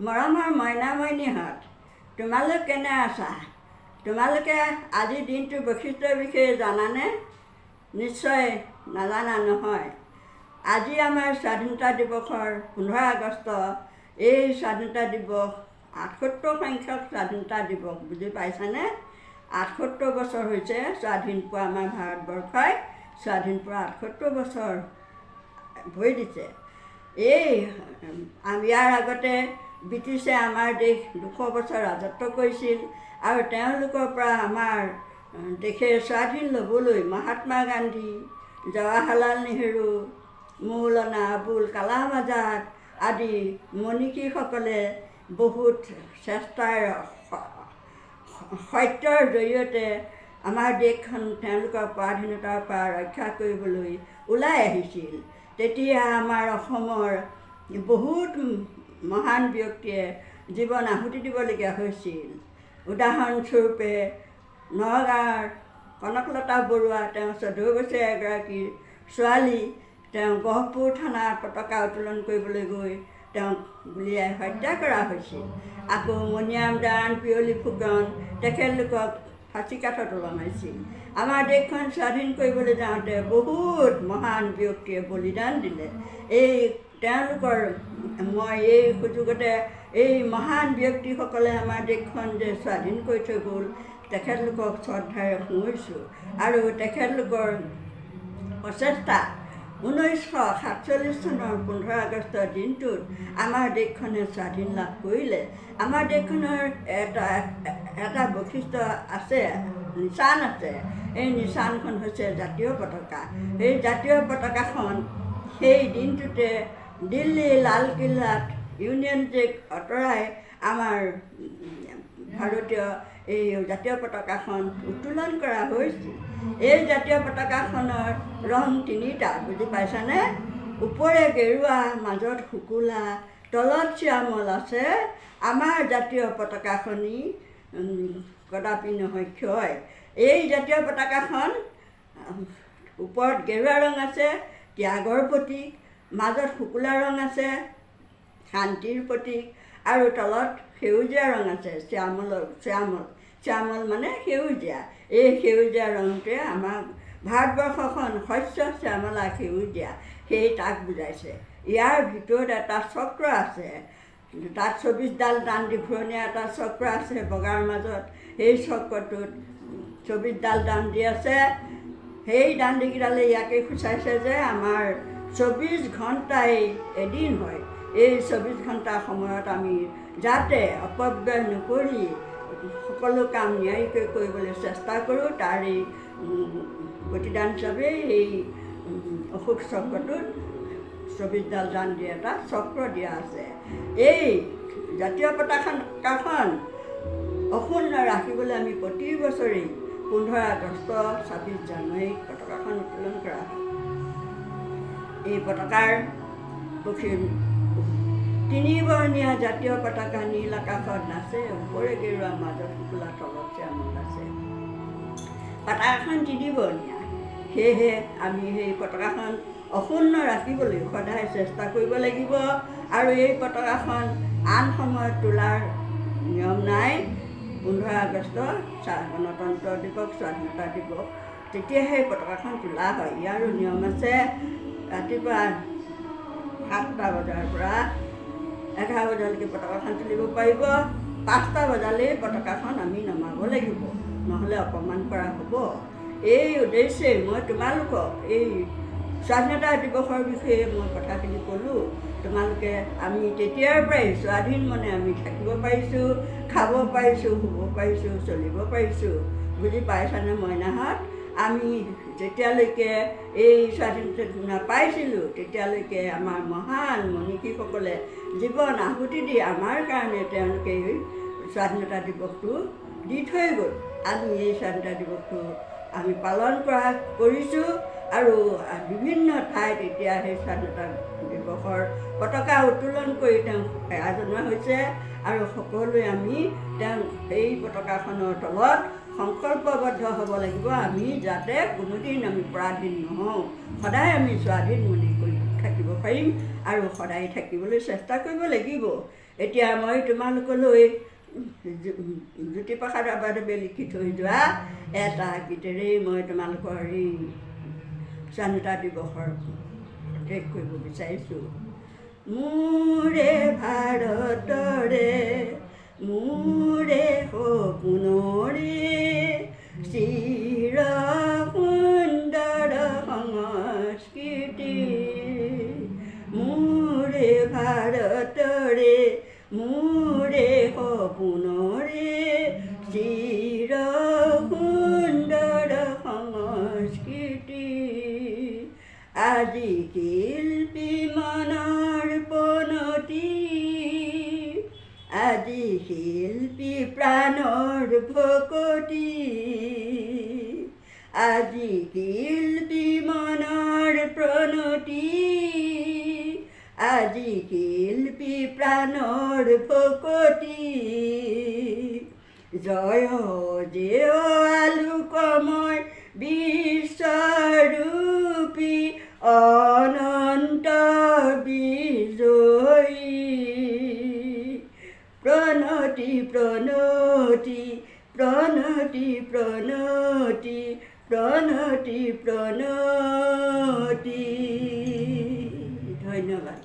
মৰমৰ মইনা মইনীহঁত, তোমালোক কেনে আছা? তোমালোকে আজিৰ দিনটোৰ বৈশিষ্ট্যৰ বিষয়ে জানানে? নিশ্চয় নাজানা নহয়। আজি আমাৰ স্বাধীনতা দিৱসৰ 15 আগষ্ট। এই স্বাধীনতা দিৱস 78 সংখ্যক স্বাধীনতা দিৱস, বুজি পাইছানে? 78 বছৰ হৈছে স্বাধীন পোৱা আমাৰ ভাৰতবৰ্ষই স্বাধীন পোৱা 78 বছৰ ভৰি দিছে। ইয়াৰ আগতে ব্ৰিটিছে আমাৰ দেশ 200 বছৰ ৰাজত্ব কৰিছিল আৰু তেওঁলোকৰ পৰা আমাৰ দেশে স্বাধীন ল'বলৈ মহাত্মা গান্ধী, জৱাহৰলাল নেহেৰু, মৌলানা আবুল কালাম আজাদ আদি মনীষীসকলে বহুত চেষ্টাৰ সত্যৰ জৰিয়তে আমাৰ দেশখন তেওঁলোকৰ পৰাধীনতাৰ পৰা ৰক্ষা কৰিবলৈ ওলাই আহিছিল। তেতিয়া আমাৰ অসমৰ বহুত মহান ব্যক্তিয়ে জীৱন আহুতি দিবলগীয়া হৈছিল। উদাহৰণস্বৰূপে নগাঁৱৰ কনকলতা বৰুৱা, তেওঁ 14 বছৰীয়া এগৰাকী ছোৱালী, তেওঁ গহপুৰ থানাত পতাকা উত্তোলন কৰিবলৈ গৈ তেওঁক গুলীয়াই হত্যা কৰা হৈছিল। আকৌ মণিৰাম দেৱান, পিয়লি ফুকন, তেখেতলোকক ফাঁচি কাঠত ওলমাইছিল। আমাৰ দেশখন স্বাধীন কৰিবলৈ যাওঁতে বহুত মহান ব্যক্তিয়ে বলিদান দিলে। তেওঁলোকৰ মই এই সুযোগতে এই মহান ব্যক্তিসকলে আমাৰ দেশখন যে স্বাধীন কৰি থৈ গ'ল, তেখেতলোকক শ্ৰদ্ধাৰে সোঁৱৰিছোঁ। আৰু তেখেতলোকৰ প্ৰচেষ্টা 1947 চনৰ 15 আগষ্টৰ দিনটোত আমাৰ দেশখনে স্বাধীন লাভ কৰিলে। আমাৰ দেশখনৰ এটা বৈশিষ্ট্য আছে, নিচান আছে। এই নিচানখন হৈছে জাতীয় পতাকা। এই জাতীয় পতাকাখন সেই দিনটোতে দিল্লী লালকিল্লাত ইউনিয়ন জেক আঁতৰাই আমাৰ ভাৰতীয় এই জাতীয় পতাকাখন উত্তোলন কৰা হৈছিল। এই জাতীয় পতাকাখনৰ ৰং 3টা, বুজি পাইছানে? ওপৰে গেৰুৱা, মাজত শুকুলা, তলত শ্যামল আছে। আমাৰ জাতীয় পতাকাখনি কদাপি নহয় ক্ষয়। এই জাতীয় পতাকাখন ওপৰত গেৰুৱা ৰং আছে, ত্যাগৰ প্ৰতীক, মাজত শুকুলা ৰং আছে, শান্তিৰ প্ৰতীক, আৰু তলত সেউজীয়া ৰং আছে, শ্যামল মানে সেউজীয়া। এই সেউজীয়া ৰংটোৱে আমাক ভাৰতবৰ্ষখন শস্য শ্যামলা সেউজীয়া, তাক বুজাইছে। ইয়াৰ ভিতৰত এটা চক্ৰ আছে, তাত 24ডাল দাণ্ডি ঘূৰণীয়া এটা চক্ৰ আছে বগাৰ মাজত। সেই চক্ৰটোত 24ডাল দাণ্ডি আছে। সেই দাণ্ডিকেইডালে ইয়াকে সূচাইছে যে আমাৰ 24 ঘণ্টাই এদিন হয়। এই 24 ঘণ্টা সময়ত আমি যাতে অপব্যয় নকৰি সকলো কাম নিয়াৰিকৈ কৰিবলৈ চেষ্টা কৰোঁ, তাৰেই প্ৰতিদান হিচাপে এই অশোক চক্ৰটোত 24ডাল দাণ্ডি এটা চক্ৰ দিয়া আছে। এই জাতীয় পতাকাখন অক্ষুণ্ণ ৰাখিবলৈ আমি প্ৰতি বছৰেই 15 আগষ্ট, 26 জানুৱাৰীত পতাকাখন উত্তোলন কৰা হয়। এই পতাকাৰ 3বৰ্ণীয়া জাতীয় পতাকা নীল আকাশত নাচে, ওপৰে গেৰুৱা, মাজত শুকুলা, তলত শ্যামল আছে। পতাকাখন 3বৰ্ণীয়া, সেয়েহে আমি সেই পতাকাখন অক্ষুণ্ণ ৰাখিবলৈ সদায় চেষ্টা কৰিব লাগিব। আৰু এই পতাকাখন আন সময়ত তোলাৰ নিয়ম নাই। 15 আগষ্ট গণতন্ত্ৰ দিৱস, স্বাধীনতা দিৱস, তেতিয়াহে পতাকাখন তোলা হয়। ইয়াৰো নিয়ম আছে। ৰাতিপুৱা 7টা বজাৰ পৰা 11 বজালৈকে পতাকাখন তুলিব পাৰিব। 5টা বজালেই পতাকাখন আমি নমাব লাগিব, নহ'লে অপমান কৰা হ'ব। এই উদ্দেশ্যেই মই তোমালোকক এই স্বাধীনতা দিৱসৰ বিষয়ে মই কথাখিনি ক'লোঁ। তোমালোকে আমি তেতিয়াৰ পৰাই স্বাধীন মনে আমি থাকিব পাৰিছোঁ, খাব পাৰিছোঁ, শুব পাৰিছোঁ, চলিব পাৰিছোঁ, বুজি পাইছানে মইনাহঁত? আমি যেতিয়ালৈকে এই স্বাধীনতা নাপাইছিলোঁ তেতিয়ালৈকে আমাৰ মহান মনীষীসকলে জীৱন আহুতি দি আমাৰ কাৰণে তেওঁলোকে এই স্বাধীনতা দিৱসটো দি থৈ গ'ল। আমি এই স্বাধীনতা দিৱসটো আমি পালন কৰিছোঁ আৰু বিভিন্ন ঠাইত এতিয়া সেই স্বাধীনতা দিৱসৰ পতাকা উত্তোলন কৰি তেওঁক সেৱা জনোৱা হৈছে। আৰু সকলোৱে আমি তেওঁক সেই পতাকাখনৰ তলত সংকল্পবদ্ধ হ'ব লাগিব, আমি যাতে কোনোদিন আমি পৰাধীন নহওঁ, সদায় আমি স্বাধীন মনে কৰি থাকিব পাৰিম আৰু সদায় থাকিবলৈ চেষ্টা কৰিব লাগিব। এতিয়া মই তোমালোকলৈ জ্যোতিপ্ৰসাদ ৰাভাদেৱে লিখি থৈ যোৱা এটা গীতেৰেই মই তোমালোকৰ এই স্বাধীনতা দিৱসৰ শেষ কৰিব বিচাৰিছোঁ। মোৰে ভাৰতৰে মোৰে সপোনৰে চিৰ সুন্দৰ সংস্কৃতি, মোৰে ভাৰতৰে মোৰে সপোনৰে চিৰ সুন্দৰ সংস্কৃতি। আজি শিল্পী মনৰ পনতি, আজি শিল্পী প্ৰাণৰ ভকতি, আজি শিল্পী মনৰ প্ৰণতি, আজি শিল্পী প্ৰাণৰ ভকতি। জয় জয় আলোকময় বিশ্বৰূপী অনন্ত বিজয়ী, প্ৰণতি প্ৰণতি প্ৰণতি প্ৰণতি প্ৰণতি প্ৰণতি। ধন্যবাদ।